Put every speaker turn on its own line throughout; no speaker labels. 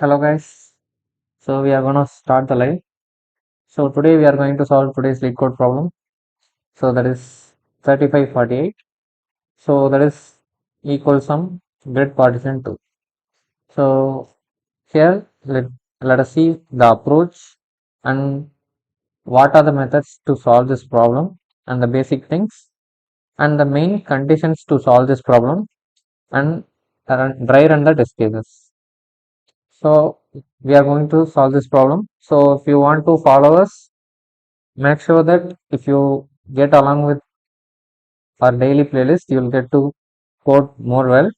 Hello guys, so we are going to start the live. So today we are going to solve today's LeetCode problem. So that is 3548. So that is equal sum grid partition 2. So here let us see the approach and what are the methods to solve this problem and the basic things and the main conditions to solve this problem and dry run the test cases. So we are going to solve this problem. So if you want to follow us, make sure that if you get along with our daily playlist, you'll get to code more well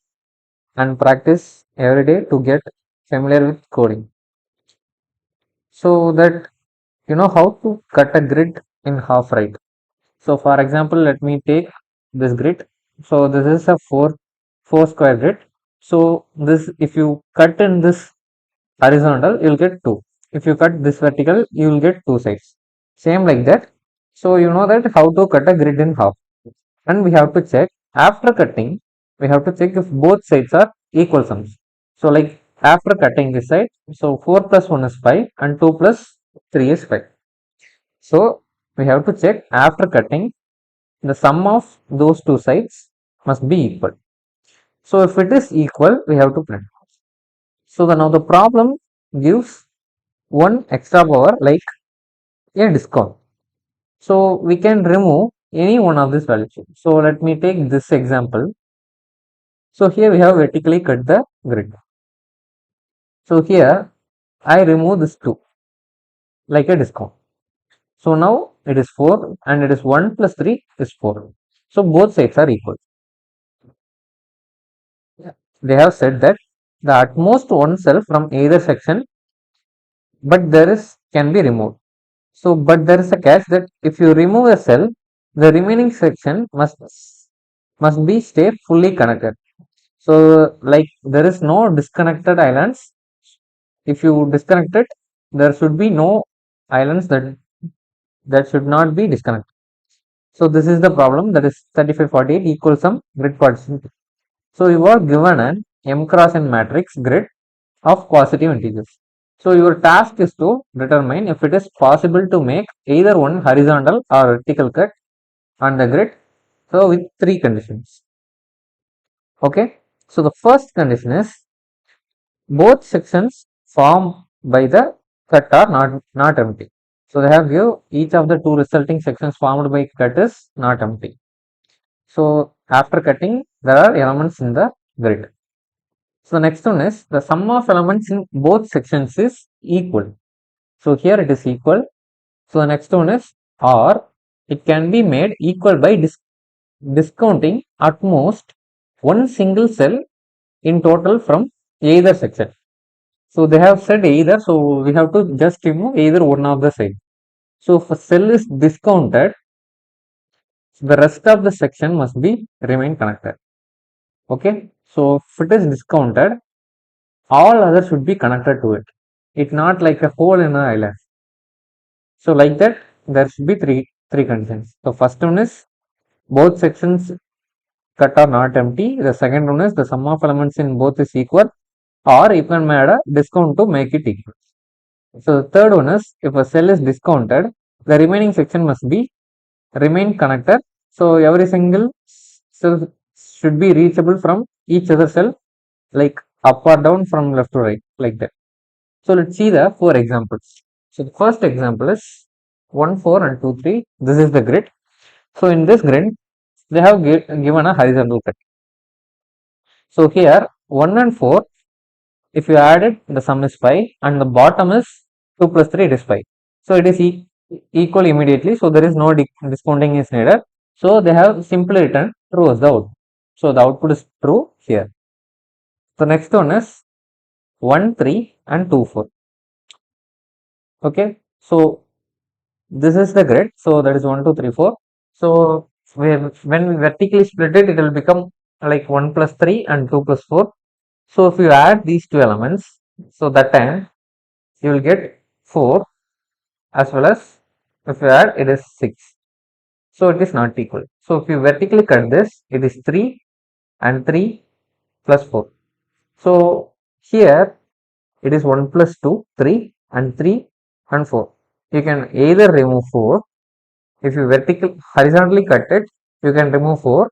and practice every day to get familiar with coding. So that you know how to cut a grid in half, right? So for example, let me take this grid. So this is a four square grid. So this, if you cut in this horizontal, you'll get 2. If you cut this vertical, you will get 2 sides. Same like that. So you know that how to cut a grid in half. And we have to check after cutting, we have to check if both sides are equal sums. So like after cutting this side, so 4 plus 1 is 5 and 2 plus 3 is 5. So we have to check after cutting the sum of those two sides must be equal. So if it is equal, we have to print. So now the problem gives one extra power like a discount. So we can remove any one of these values. So let me take this example. So here we have vertically cut the grid. So here I remove this 2 like a discount. So now it is 4 and it is 1 plus 3 is 4. So both sides are equal. They have said that the utmost one cell from either section, but there is can be removed. So but there is a catch that if you remove a cell, the remaining section must be stay fully connected. So like there is no disconnected islands. If you disconnect it, there should be no islands that should not be disconnected. So this is the problem, that is 3548 equals some grid partition. So you are given an m cross n matrix grid of positive integers. So your task is to determine if it is possible to make either one horizontal or vertical cut on the grid. So with 3 conditions. Okay. So the first condition is both sections formed by the cut are not empty. So they have give each of the two resulting sections formed by cut is not empty. So after cutting, there are elements in the grid. So the next one is the sum of elements in both sections is equal. So here it is equal. So the next one is or it can be made equal by discounting at most one single cell in total from either section. So they have said either, so we have to just remove either one of the side. So if a cell is discounted, the rest of the section must be remain connected. Okay, so if it is discounted, all others should be connected to it. It's not like a hole in an island. So like that, there should be three conditions. The first one is both sections cut are not empty. The second one is the sum of elements in both is equal, or you can add a discount to make it equal. So the third one is if a cell is discounted, the remaining section must be remain connected. So every single cell should be reachable from each other cell, like up or down from left to right, like that. So let's see the 4 examples. So the first example is 1, 4 and 2, 3. This is the grid. So in this grid, they have given a horizontal cut. So here 1 and 4, if you add it, the sum is 5 and the bottom is 2 plus 3, it is 5. So it is equal immediately. So there is no discounting is needed. So they have simply written true as the output. So the output is true here. The next one is 1, 3 and 2, 4. Okay. So this is the grid. So that is 1, 2, 3, 4. So when we vertically split it, it will become like 1 plus 3 and 2 plus 4. So if you add these two elements, so that time you will get 4 as well as if you add it is 6. So it is not equal. So if you vertically cut this, it is 3 and 3 plus 4. So here it is 1 plus 2, 3 and 3 and 4. You can either remove 4. If you horizontally cut it, you can remove 4.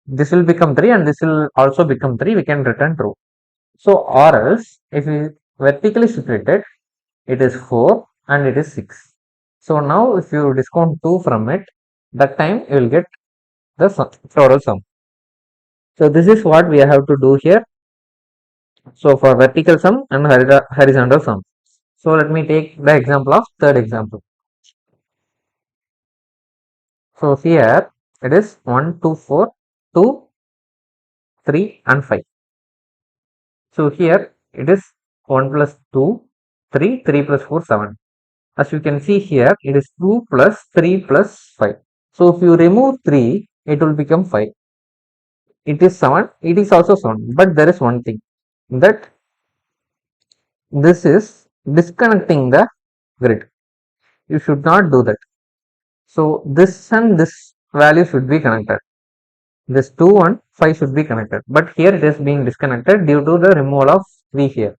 This will become 3 and this will also become 3. We can return true. So, or else, if we vertically split it, it is 4 and it is 6. So, now if you discount 2 from it, that time you will get the total sum. So, this is what we have to do here. So, for vertical sum and horizontal sum. So, let me take the example of third example. So, here it is 1, 2, 4, 2, 3 and 5. So, here it is 1 plus 2, 3, 3 plus 4, 7. As you can see here, it is 2 plus 3 plus 5. So, if you remove 3, it will become 5. It is 7, it is also 7. But there is one thing, that this is disconnecting the grid. You should not do that. So, this and this value should be connected. This 2 and 5 should be connected. But here it is being disconnected due to the removal of 3 here.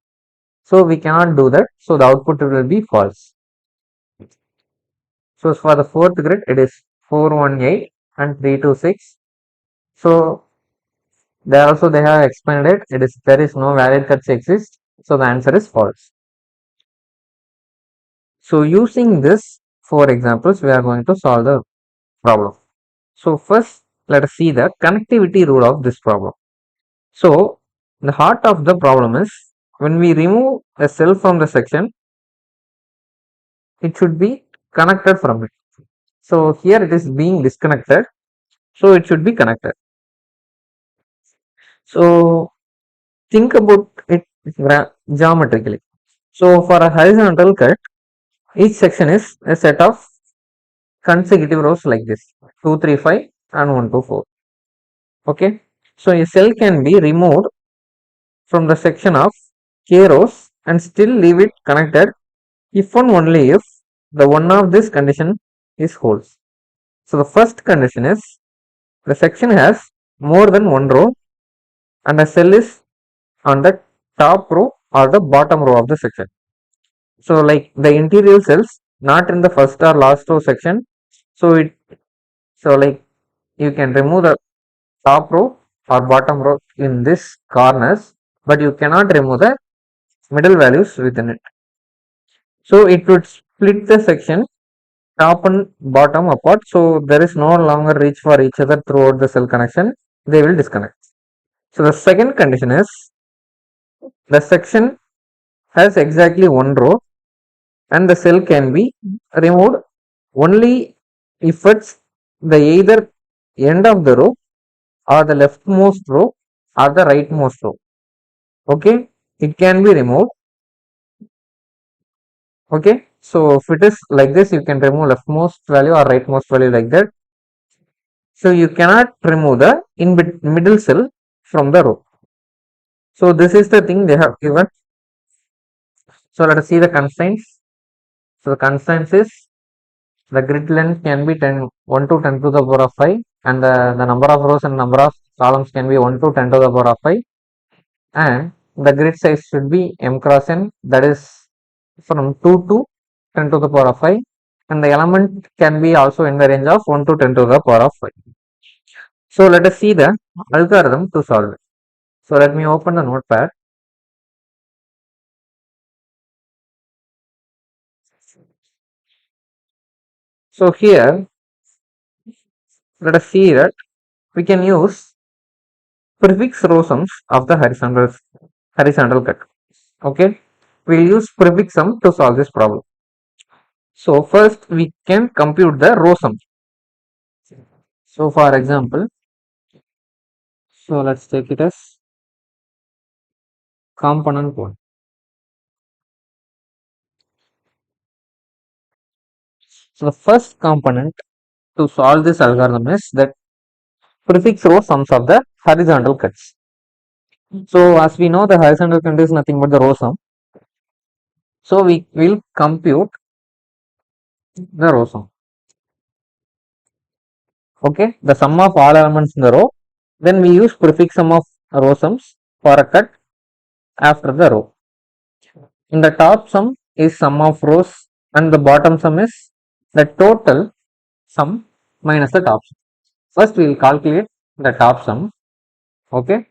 So, we cannot do that. So, the output will be false. So, for the fourth grid, it is 418 and 326. So, they have explained it. There is no valid cuts exist. So, the answer is false. So, using this 4 examples, we are going to solve the problem. So, first, let us see the connectivity rule of this problem. So, the heart of the problem is, when we remove a cell from the section, it should be connected from it. So, here it is being disconnected. So, it should be connected. So, think about it geometrically. So, for a horizontal cut, each section is a set of consecutive rows like this, 2, 3, 5 and 1, 2, 4. Okay. So, a cell can be removed from the section of k rows and still leave it connected if and only if the one of this condition is holds. So, the first condition is the section has more than one row and a cell is on the top row or the bottom row of the section. So, like the interior cells not in the first or last row section. So, like you can remove the top row or bottom row in this corners, but you cannot remove the middle values within it. So, it would split the section top and bottom apart. So, there is no longer reach for each other throughout the cell connection. They will disconnect. So, the second condition is the section has exactly one row and the cell can be removed only if it's the either end of the row or the leftmost row or the rightmost row. Okay, it can be removed. Okay, so if it is like this, you can remove leftmost value or rightmost value like that. So you cannot remove the middle cell from the row. So this is the thing they have given. So let us see the constraints. So the constraints is the grid length can be 1 to 10 to the power of 5 and the number of rows and number of columns can be 1 to 10 to the power of 5 and the grid size should be m cross n, that is from 2 to 10 to the power of 5 and the element can be also in the range of 1 to 10 to the power of 5. So let us see the algorithm to solve it. So let me open the notepad. So here let us see that we can use prefix row sums of the horizontal cut. Okay, we'll use prefix sum to solve this problem. So first we can compute the row sum. So for example, so let's take it as component 1. So the first component to solve this algorithm is that prefix row sums of the horizontal cuts. So as we know, the horizontal cut is nothing but the row sum. So we will compute the row sum. Okay, the sum of all elements in the row. Then we use prefix sum of row sums for a cut after the row. In the top sum is sum of rows and the bottom sum is the total sum minus the top sum. First we will calculate the top sum, okay,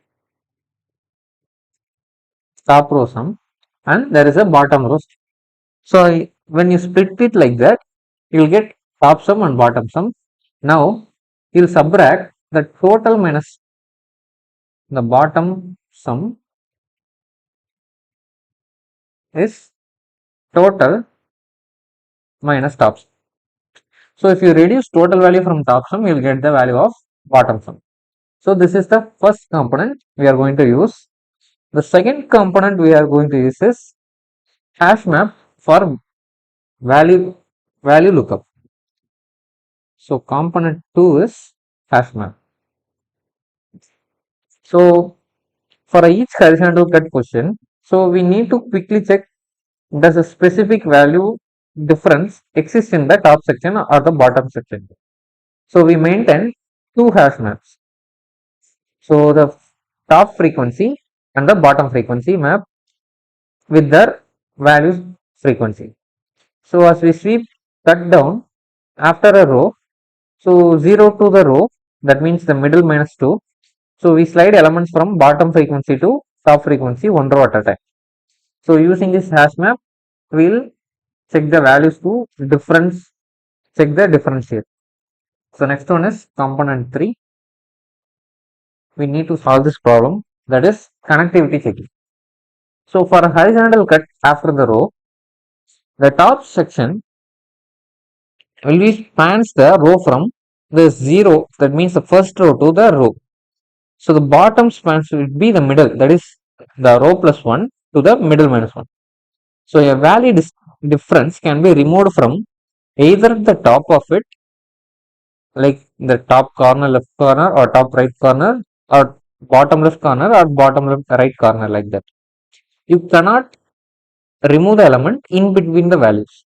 top row sum, and there is a bottom row. So when you split it like that, you will get top sum and bottom sum. Now you will subtract the total minus the bottom sum is total minus top sum. So if you reduce total value from top sum, you will get the value of bottom sum. So this is the first component we are going to use. The second component we are going to use is hash map for value lookup. So component 2 is hash map. So for each horizontal cut question, so we need to quickly check does a specific value difference exist in the top section or the bottom section. So we maintain two hash maps. So the top frequency and the bottom frequency map with their values frequency. So as we sweep cut down after a row, so 0 to the row, that means the middle minus 2. So we slide elements from bottom frequency to top frequency one row at a time. So using this hash map, we'll check the values to difference, check the differential. So next one is component 3. We need to solve this problem, that is connectivity checking. So for a horizontal cut after the row, the top section will be spans the row from the 0, that means the first row, to the row. So the bottom spans will be the middle, that is the row plus 1 to the middle minus 1. So a value difference can be removed from either the top of it, like the top corner left corner or top right corner, or bottom left corner or bottom left right corner, like that. You cannot remove the element in between the values.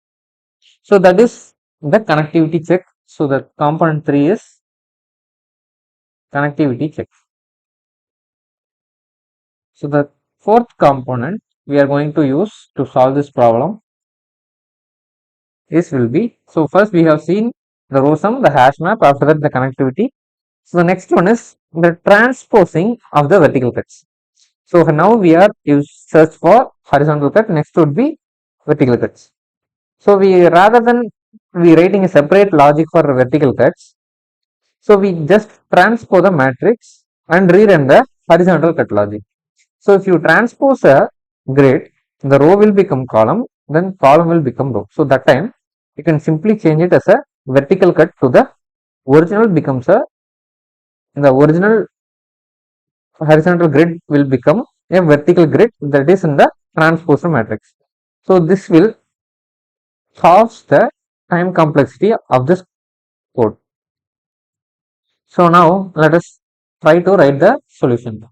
So that is the connectivity check. So the component 3 is connectivity check. So the fourth component we are going to use to solve this problem is will be, so first we have seen the row sum, the hash map, after that the connectivity. So the next one is the transposing of the vertical cuts. So now we are search for horizontal cut, next would be vertical cuts. So we, rather than we writing a separate logic for vertical cuts, so we just transpose the matrix and rerun the horizontal cut logic. So if you transpose a grid, the row will become column, then column will become row. So that time you can simply change it as a vertical cut to the original becomes a, the original horizontal grid will become a vertical grid, that is in the transposer matrix. So this will solve the time complexity of this code. So now let us try to write the solution.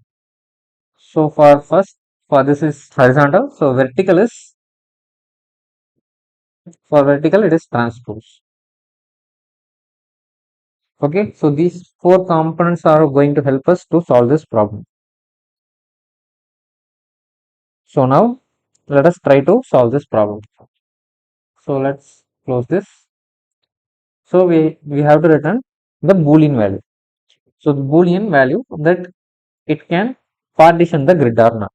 So for first, for this is horizontal, so vertical is, for vertical it is transpose. Okay, so these four components are going to help us to solve this problem. So now let us try to solve this problem. So let's close this. So we have to return the boolean value. So the boolean value that it can partition the grid or not.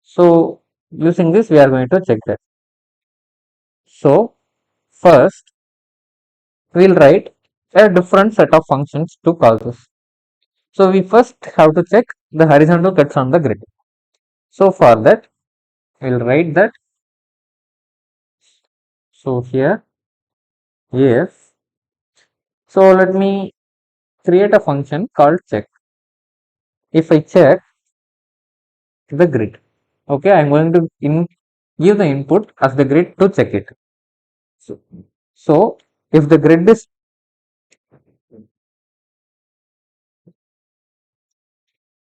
So using this we are going to check that. So first we will write a different set of functions to call this. So we first have to check the horizontal cuts on the grid. So for that we will write that. So here, if, so let me create a function called check. If I check the grid, okay, I am going to give the input as the grid to check it. So if the grid is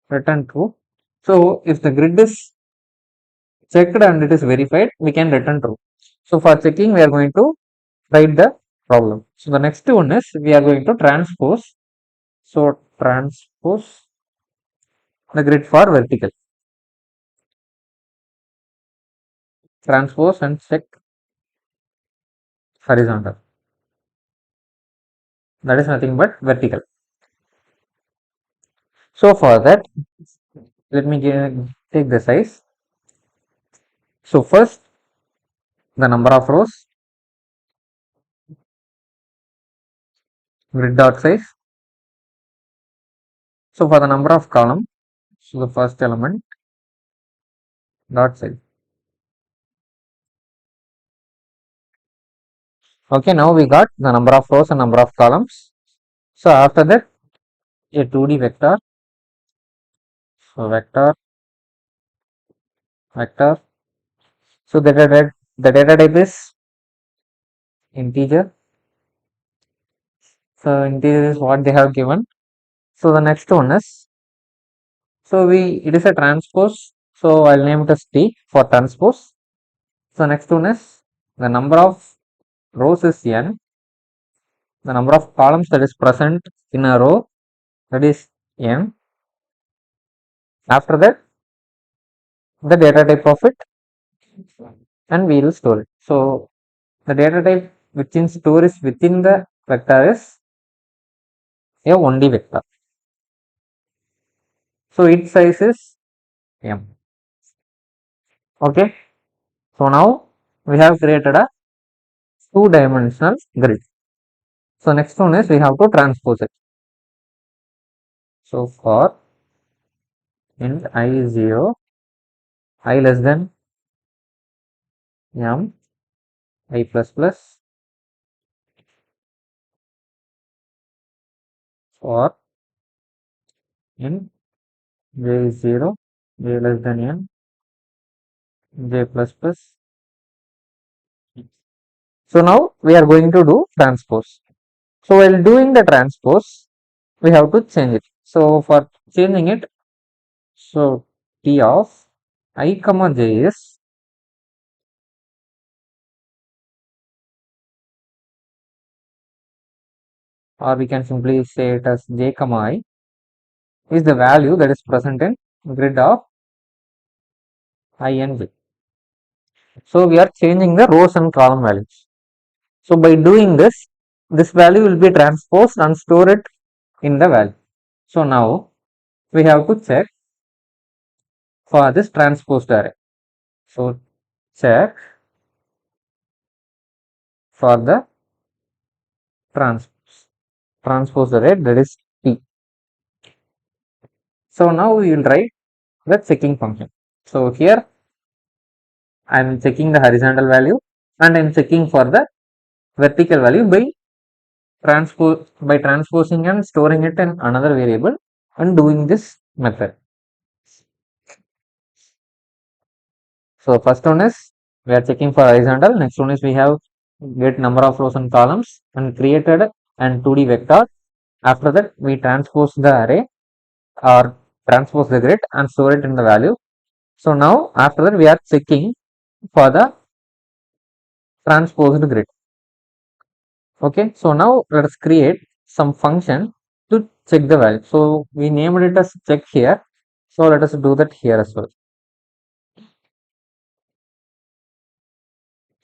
return true, so if the grid is checked and it is verified, we can return true. So for checking, we are going to write the problem. So the next one is we are going to transpose. So transpose the grid for vertical. transpose and check horizontal. That is nothing but vertical. So for that, let me take the size. So first, the number of rows, grid dot size. So for the number of column, so the first element dot size. Okay, now we got the number of rows and number of columns. So after that, a 2D vector. So vector, vector. So the data type is integer. So integer is what they have given. So the next one is, so it is a transpose. So I'll name it as T for transpose. So next one is the number of rows is n. The number of columns that is present in a row, that is n. After that, the data type of it, and we will store it. So the data type which in store is within the vector is a 1D vector. So its size is m. Okay. So now we have created a two-dimensional grid. So next one is we have to transpose it. So for int I is 0, I less than m, I plus plus, for int j is 0, j less than n, j plus plus. So now we are going to do transpose. So while doing the transpose, we have to change it. So for changing it, so T of I comma j is, or we can simply say it as j comma I, is the value that is present in grid of I and j. So we are changing the rows and column values. So by doing this, this value will be transposed and store it in the value. So now we have to check for this transposed array. So check for the transposed array, that is T. So now we will write the checking function. So here I am checking the horizontal value and I am checking for the vertical value by transposing and storing it in another variable and doing this method. So first one is we are checking for horizontal. Next one is we have get number of rows and columns and created an 2D vector. After that we transpose the array or transpose the grid and store it in the value. So now after that we are checking for the transposed grid. Okay, so now let us create some function to check the value. So we named it as check here. So let us do that here as well.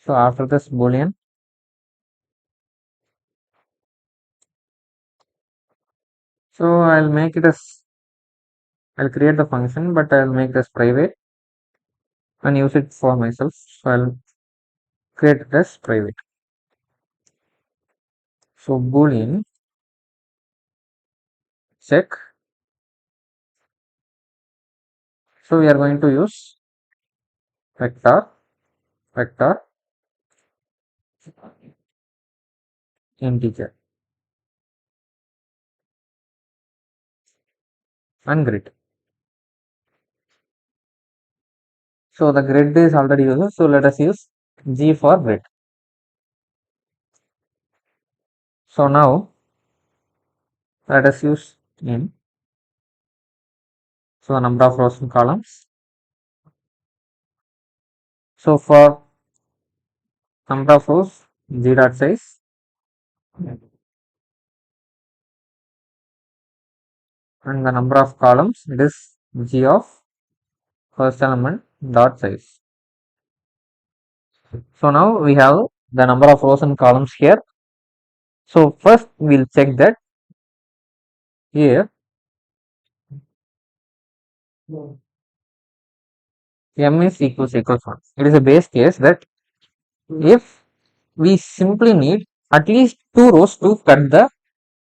So after this boolean, so I'll make it as, I'll create the function, but I'll make it as private and use it for myself. So I'll create it as private. So boolean check. So we are going to use vector, vector, integer and grid. So the grid is already used. So let us use G for grid. So now let us use in. So the number of rows and columns. So for number of rows, G dot size, and the number of columns, it is G of first element dot size. So now we have the number of rows and columns here. So first we'll check that here m is equals 1. It is a base case that if we simply need at least 2 rows to cut the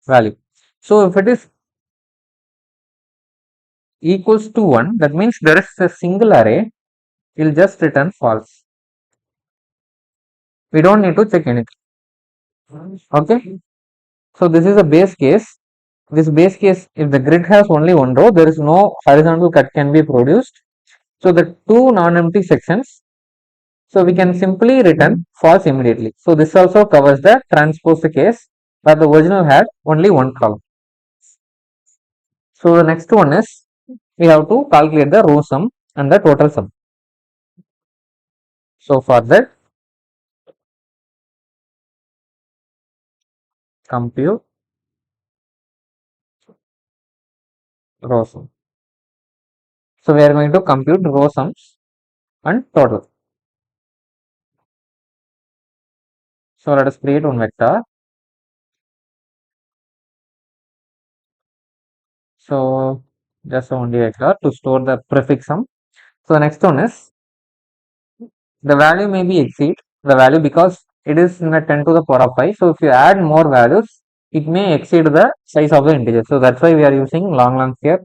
value. So if it is equals to 1, that means there is a single array, it will just return false. We don't need to check anything. Okay. So this is a base case. This base case, if the grid has only one row, there is no horizontal cut can be produced. So the two non-empty sections, so we can simply return false immediately. So this also covers the transposed case where the original had only one column. So the next one is we have to calculate the row sum and the total sum. So for that, compute row sum. So we are going to compute row sums and total. So let us create one vector. So just only vector to store the prefix sum. So the next one is the value may be exceed the value because it is in a 10 to the power of 5. So if you add more values, it may exceed the size of the integer. So that's why we are using long here.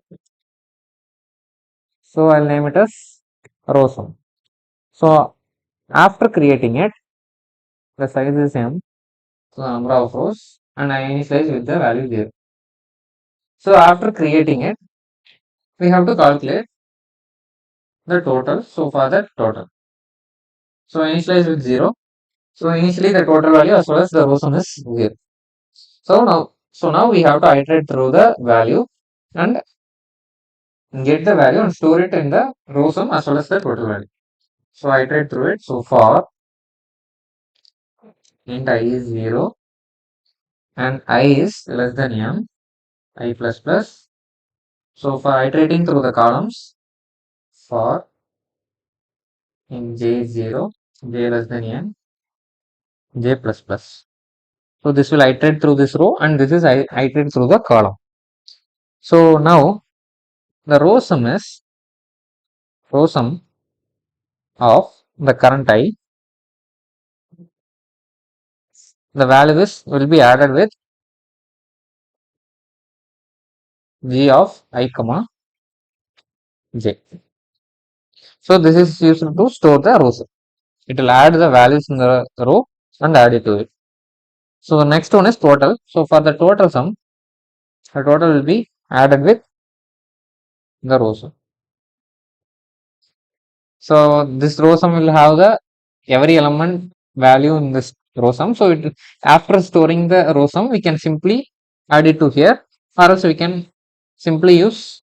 So I'll name it as row sum. So after creating it, the size is m, so the number of rows, and I initialize with the value there. So after creating it, we have to calculate the total. So for that total, so initialize with 0. So initially the total value as well as the row sum is 0. So now we have to iterate through the value and get the value and store it in the row sum as well as the total value. So I iterate through it. So for int I is 0 and I is less than m, I plus plus. So for iterating through the columns, for in j is 0, j less than n, j plus plus. So this will iterate through this row and this is iterate through the column. So now the row sum is row sum of the current I. The value is will be added with g of I comma j. So this is used to store the rows. It will add the values in the row and add it to it. So the next one is total. So for the total sum, the total will be added with the row sum. So this row sum will have the every element value in this row sum. So it, after storing the row sum, we can simply add it to here, or else we can simply use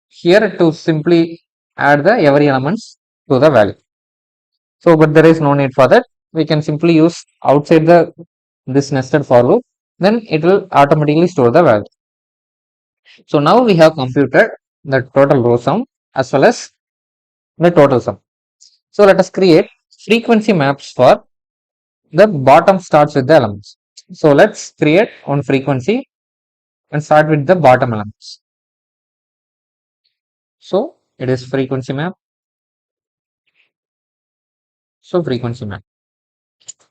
here to simply add the every elements to the value. So but there is no need for that. We can simply use outside the this nested for loop, then it will automatically store the value. So now we have computed the total row sum as well as the total sum. So let us create frequency maps for the bottom starts with the elements. So let's create one frequency and start with the bottom elements. So it is frequency map. So frequency map.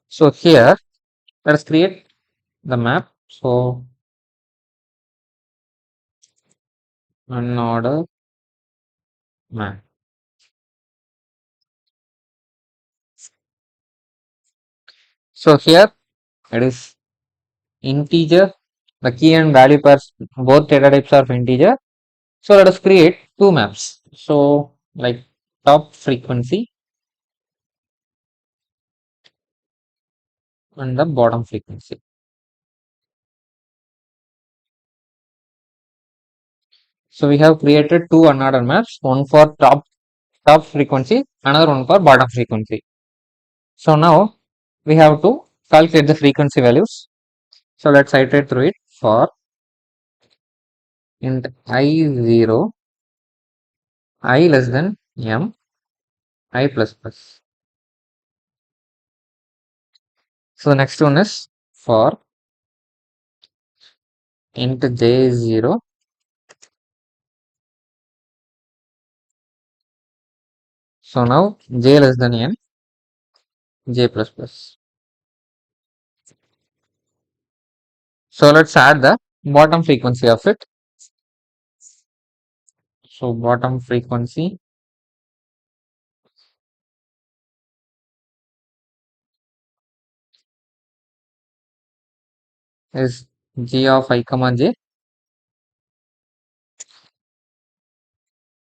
So here let us create the map. So unordered map. So here it is integer. The key and value pairs both data types are integer. So let us create two maps. So like top frequency and the bottom frequency. So we have created two unordered maps, one for top frequency, another one for bottom frequency. So now we have to calculate the frequency values. So let's iterate through it for int I0, I less than m, I plus plus. So the next one is for int j is 0. So now j less than n, j plus plus. So let's add the bottom frequency of it. So bottom frequency is g of I comma j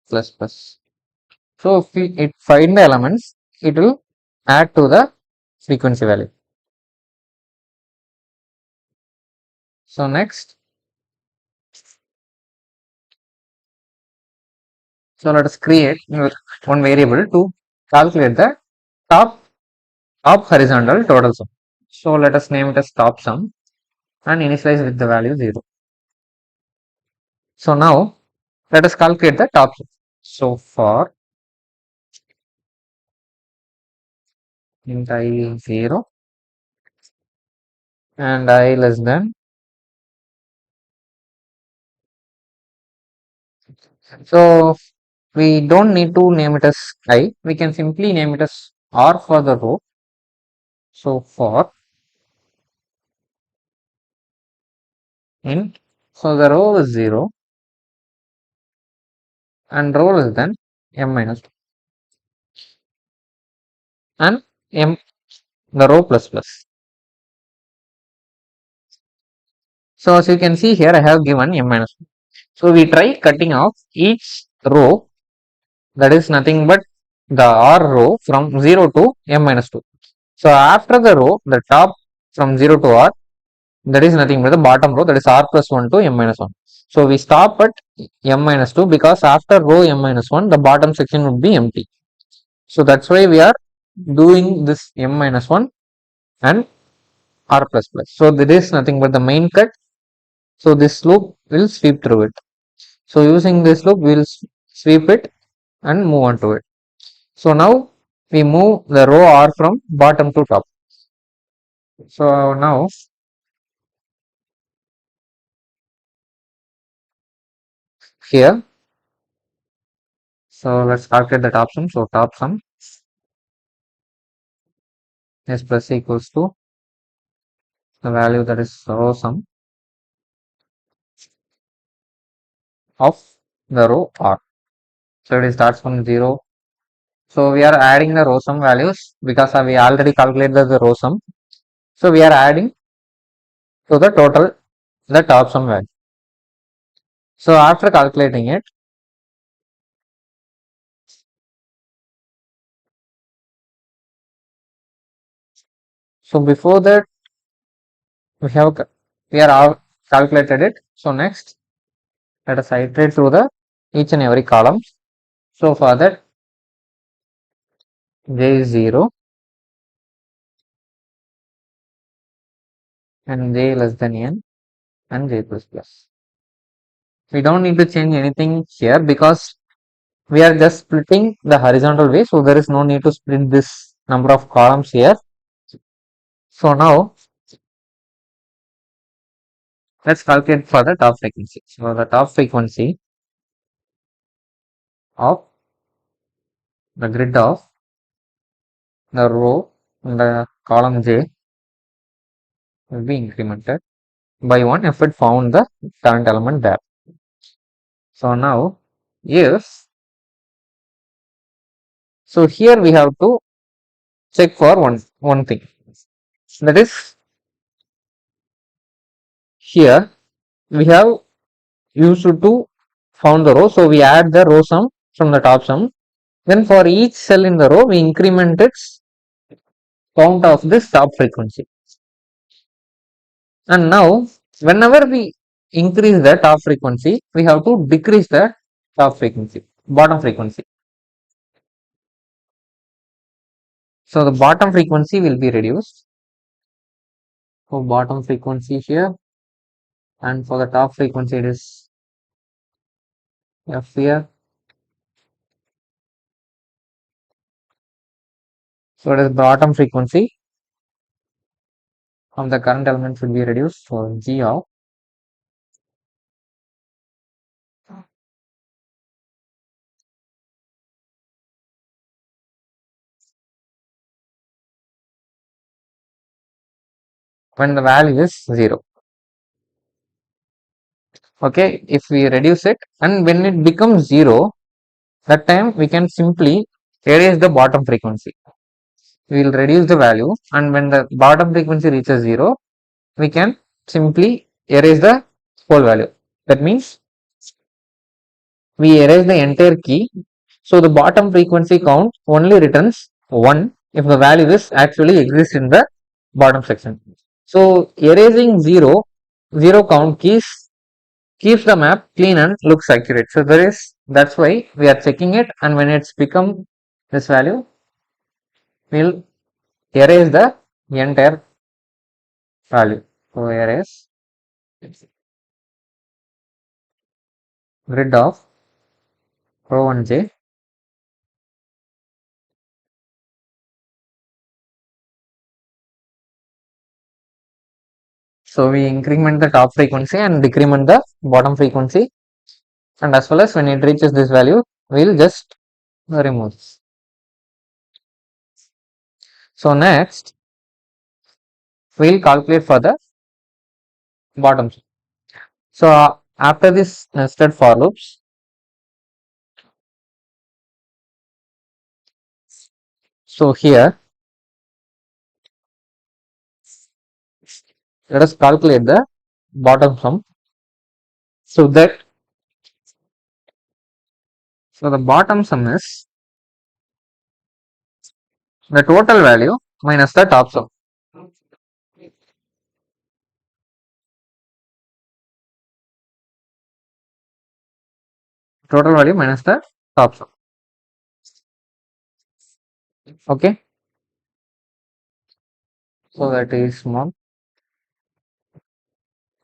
plus plus. So if it find the elements, it will add to the frequency value. So next, so let us create one variable to calculate the top horizontal total sum. So let us name it as top sum and initialize with the value 0. So now let us calculate the top sum. So for int I is 0 and I less than, so we don't need to name it as I, we can simply name it as R for the row. So for int, so the row is 0 and row less than m minus 2 and m the row plus plus. So as you can see here, I have given m minus 2. So we try cutting off each row, that is nothing but the R row from 0 to m minus 2. So after the row, the top from 0 to R, that is nothing but the bottom row, that is R plus 1 to m minus 1. So we stop at m minus 2 because after row m minus 1, the bottom section would be empty. So that's why we are doing this m minus 1 and R plus plus. So there is nothing but the main cut. So this loop will sweep through it. So using this loop, we will sweep it and move on to it. So now we move the row R from bottom to top. So now here, so let's calculate the top sum. So top sum is plus equals to the value, that is row sum of the row R. So it starts from 0. So we are adding the row sum values because we already calculated the row sum. So we are adding to the total the top sum value. So after calculating it, so before that we are all calculated it. So next let us iterate through the each and every column. So for that j is 0 and j less than n and j plus plus. We don't need to change anything here because we are just splitting the horizontal way, so there is no need to split this number of columns here. So now let's calculate for the top frequency. So the top frequency of the grid of the row in the column j will be incremented by 1 if it found the current element there. So now if, so here we have to check for one thing, that is here we have used to found the row, so we add the row sum from the top sum. Then for each cell in the row, we increment its count of this top frequency. And now, whenever we increase the top frequency, we have to decrease the top frequency, bottom frequency. So the bottom frequency will be reduced. So bottom frequency here, and for the top frequency it is F here. So it is bottom frequency of the current element should be reduced. So G of when the value is 0. Okay, if we reduce it and when it becomes 0, that time we can simply erase the bottom frequency. We will reduce the value, and when the bottom frequency reaches 0, we can simply erase the whole value. That means we erase the entire key. So the bottom frequency count only returns 1 if the value is actually exists in the bottom section. So erasing 0 count keeps the map clean and looks accurate. So that's why we are checking it, and when it's become this value, we'll erase the entire value. So erase grid of row 1j. So we increment the top frequency and decrement the bottom frequency, and as well as when it reaches this value, we'll just remove this. So next, we'll calculate for the bottom. So after this nested for loops, so here let us calculate the bottom sum. So the bottom sum is the total value minus the top sum. Total value minus the top sum. Okay. So that is small.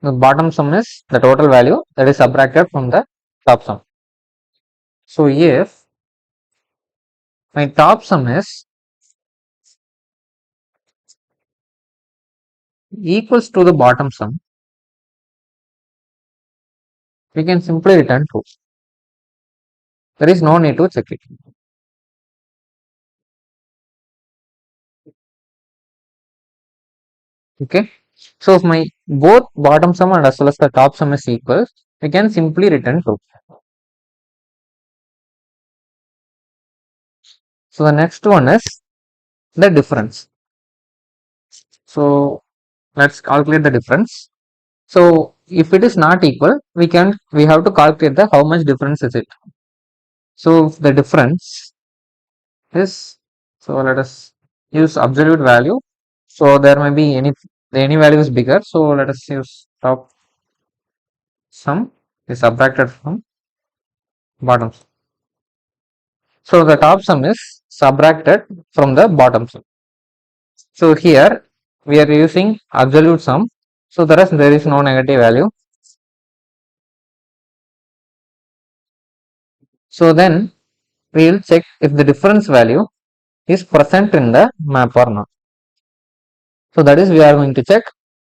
The bottom sum is the total value that is subtracted from the top sum. So if my top sum is equals to the bottom sum, we can simply return true. There is no need to check it. Okay. So if my both bottom sum and as well as the top sum is equal, we can simply return true. So the next one is the difference. So let's calculate the difference. So if it is not equal, we have to calculate the how much difference is it. So the difference is, so let us use absolute value. So there may be any value is bigger. So let us use top sum is subtracted from bottom sum. So the top sum is subtracted from the bottom sum. So here we are using absolute sum. So there is no negative value. So then we will check if the difference value is present in the map or not. So that is we are going to check,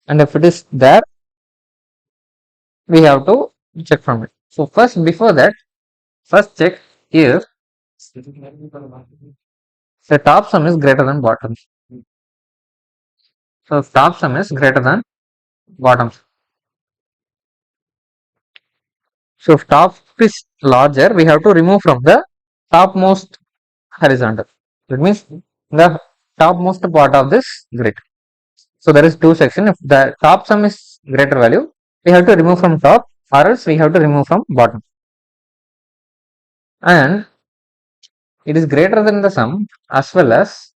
and if it is there, we have to check from it. So before that, first check if the top sum is greater than bottom. So if top sum is greater than bottom. So if top is larger, we have to remove from the topmost horizontal. That means the topmost part of this grid. So there is two sections. If the top sum is greater value, we have to remove from top, or else we have to remove from bottom. And it is greater than the sum, as well as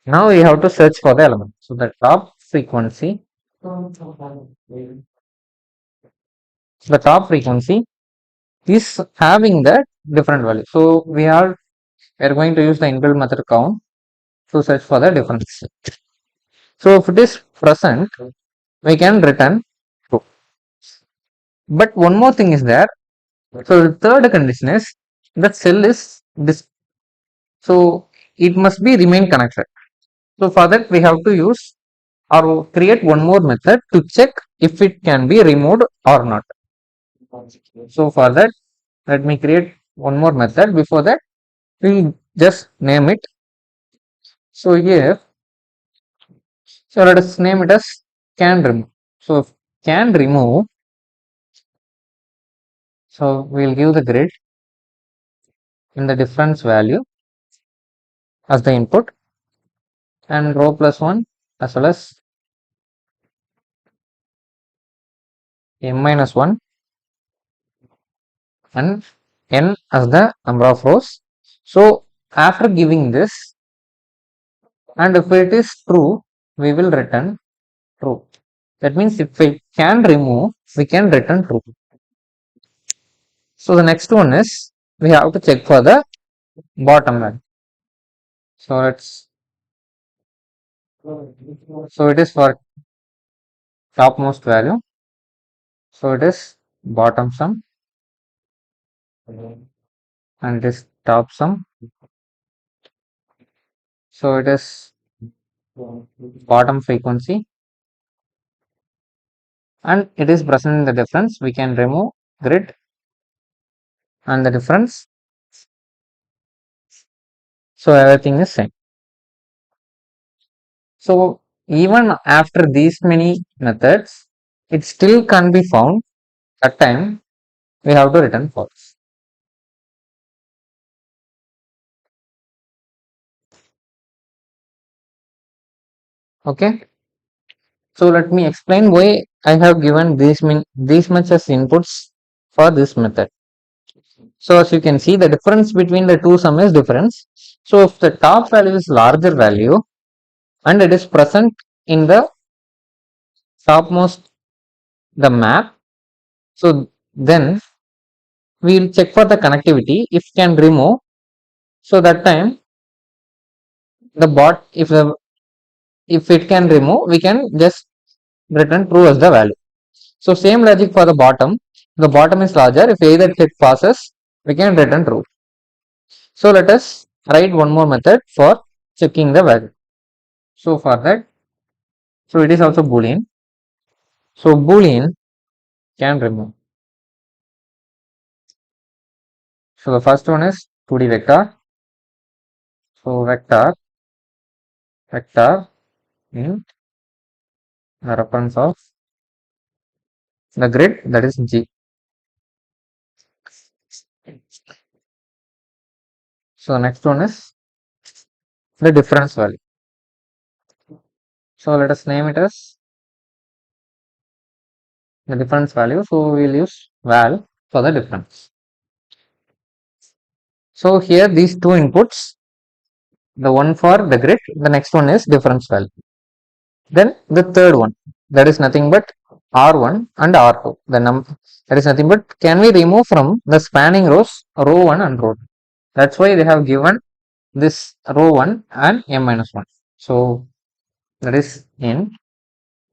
now we have to search for the element. So the top frequency is having the different value. So we are going to use the inbuilt method count to search for the difference. So if it is present, we can return true. But one more thing is there. So the third condition is that cell is this. So it must be remain connected. So for that we have to use or create one more method to check if it can be removed or not. So for that, let me create one more method. Before that, we'll just name it. So here, so let us name it as can remove. So if can remove, so we'll give the grid in the difference value as the input, and row plus 1 as well as m minus 1 and n as the number of rows. So after giving this, and if it is true, we will return true. That means if we can remove, we can return true. So the next one is we have to check for the bottom line. So it is for topmost value. So it is bottom sum and it is top sum. So it is bottom frequency and it is present in the difference. We can remove grid and the difference. So everything is same. So even after these many methods, it still can't be found. That time we have to return false. Okay. So let me explain why I have given these much as inputs for this method. So as you can see, the difference between the two sum is difference. So if the top value is larger value and it is present in the topmost the map, so then we will check for the connectivity. If can remove, so that time the bot if it can remove, we can just return true as the value. So same logic for the bottom. The bottom is larger. If either click passes, we can return true. So let us write one more method for checking the value. So for that, so it is also boolean. So boolean can remove. So the first one is 2D vector. So vector in the reference of the grid, that is G. So the next one is the difference value. So let us name it as the difference value. So we will use val for the difference. So here these two inputs, the one for the grid, the next one is difference value. Then the third one, that is nothing but R1 and R2. That is nothing but can we remove from the spanning rows row 1 and row 2. That's why they have given this row 1 and m minus 1. So that is in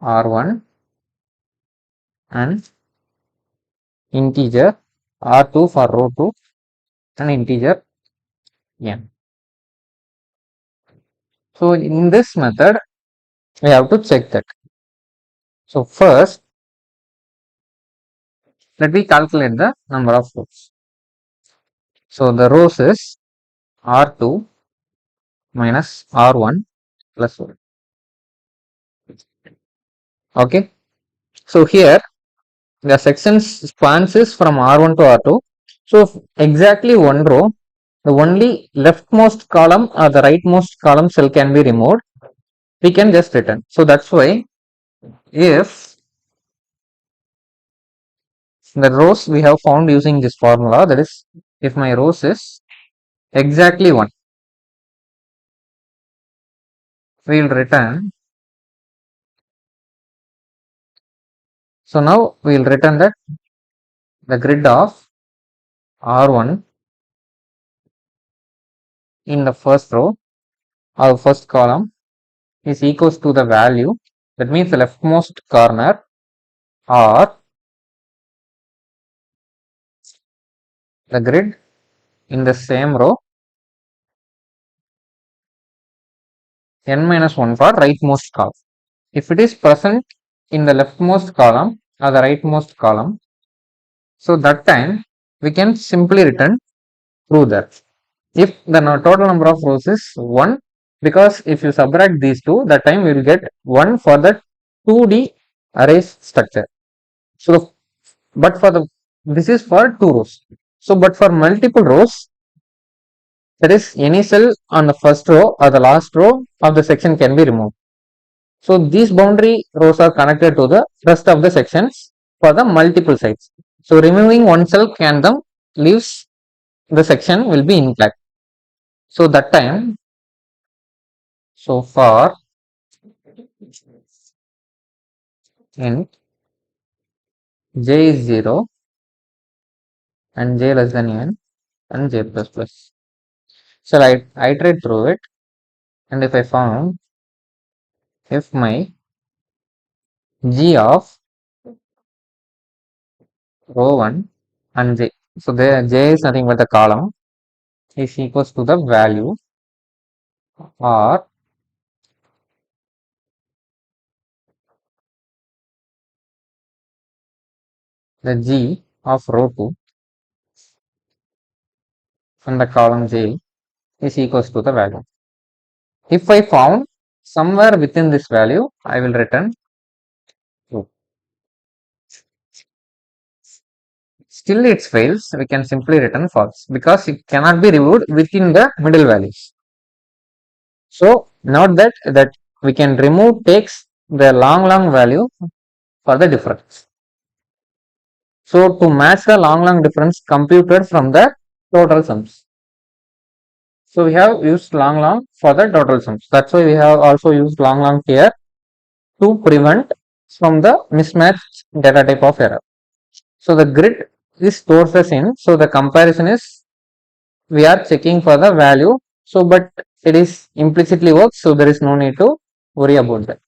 R1 and integer R2 for row 2 and integer n. So in this method, we have to check that. So first, let me calculate the number of rows. So the rows is R2 minus R1 plus 1. Okay. So here the section spans is from R1 to R2. So exactly one row, the only leftmost column or the rightmost column cell can be removed. We can just return. So that's why if the rows we have found using this formula, that is if my rows is exactly 1, we will return. So now we will return that the grid of R1 in the first row or first column is equals to the value, that means the leftmost corner, or the grid in the same row n minus 1 for rightmost column. if it is present in the leftmost column or the rightmost column, so that time we can simply return true there. If the total number of rows is 1, because if you subtract these two, that time we will get 1 for the 2D array structure. So, but for the, this is for 2 rows. So, but for multiple rows, that is any cell on the first row or the last row of the section can be removed. So, these boundary rows are connected to the rest of the sections for the multiple sites. So, removing one cell can then leaves the section will be intact. So, that time, so for int j is 0 and j less than n and j plus plus. So, I iterate through it, and if I found if my g of row 1 and j, so the j is nothing but the column, is equals to the value or the g of row 2 and the column j is equals to the value. If I found somewhere within this value, I will return true. Still it fails, we can simply return false because it cannot be removed within the middle values. So note that we can remove takes the long value for the difference. So to match the long difference computed from the total sums. So we have used long for the total sums. That's why we have also used long here to prevent from the mismatched data type of error. So the grid is stores us in. So the comparison is we are checking for the value. So but it is implicitly works. So there is no need to worry about that.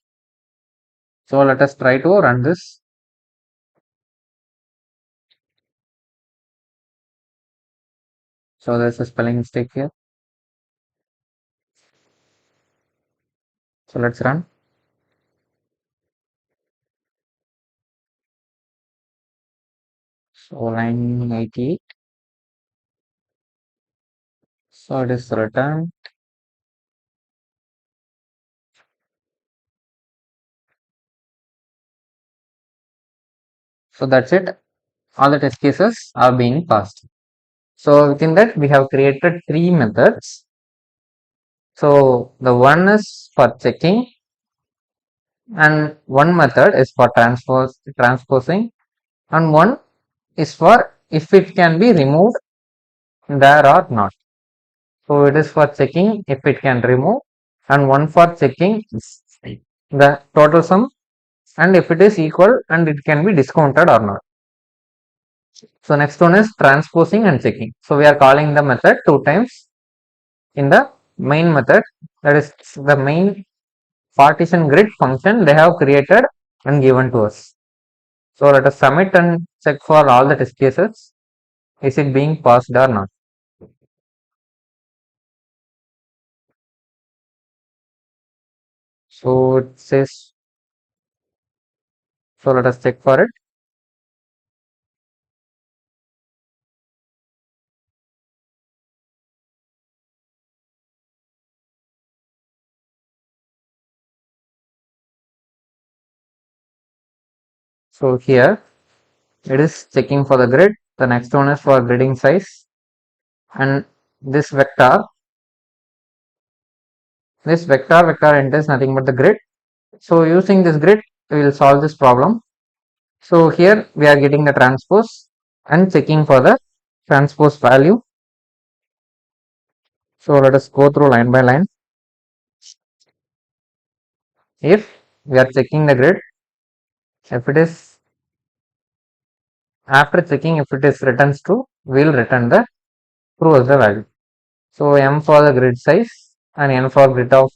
So let us try to run this. So there's a spelling mistake here. So let's run. So line 88. So it is returned. So that's it. All the test cases are being passed. So within that we have created 3 methods. So the one is for checking and one method is for transposing and one is for if it can be removed there or not. So it is for checking if it can remove and one for checking the total sum and if it is equal and it can be discounted or not. So next one is transposing and checking. So we are calling the method 2 times in the main method, that is the main partition grid function they have created and given to us. So let us submit and check for all the test cases. Is it being passed or not? So it says, so let us check for it. So here it is checking for the grid. The next one is for gridding size and this vector enters nothing but the grid. So using this grid we will solve this problem. So here we are getting the transpose and checking for the transpose value. So let us go through line by line. If we are checking the grid, if it is after checking if it is returns true, we will return the true as the value. So m for the grid size and n for grid of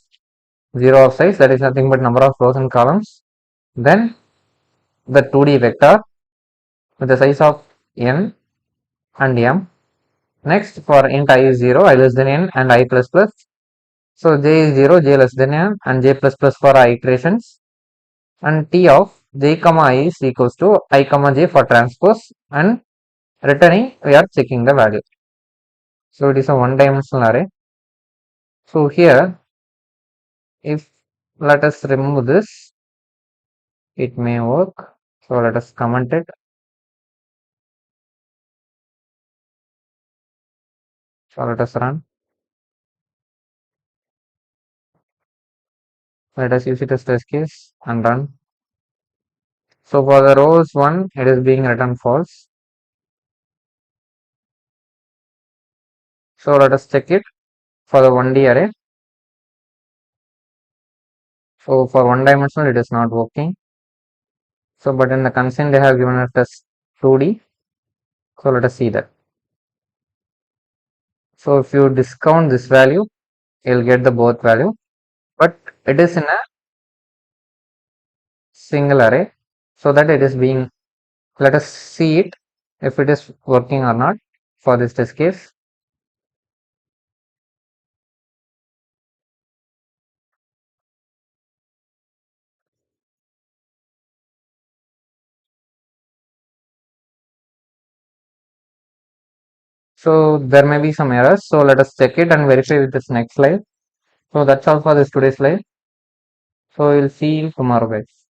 0 of size, that is nothing but number of rows and columns. Then the 2D vector with the size of n and m. Next for int I is 0, I less than n and I plus plus. So j is 0, j less than n and j plus plus for our iterations. and T of j comma I is equals to I comma j for transpose, and returning we are checking the value. So it is a one dimensional array. So here, if let us remove this, it may work. So let us comment it. So let us run. Let us use it as test case and run. So for the rows 1, it is being returned false. So let us check it for the 1D array. So for one dimensional, it is not working. So but in the constraint they have given us as 2D. So let us see that. So if you discount this value, you'll get the both value, but it is in a single array, so that it is being, let us see it if it is working or not for this test case. So there may be some errors, so let us check it and verify with this next slide. So that's all for this today's slide. So we'll see you tomorrow, guys.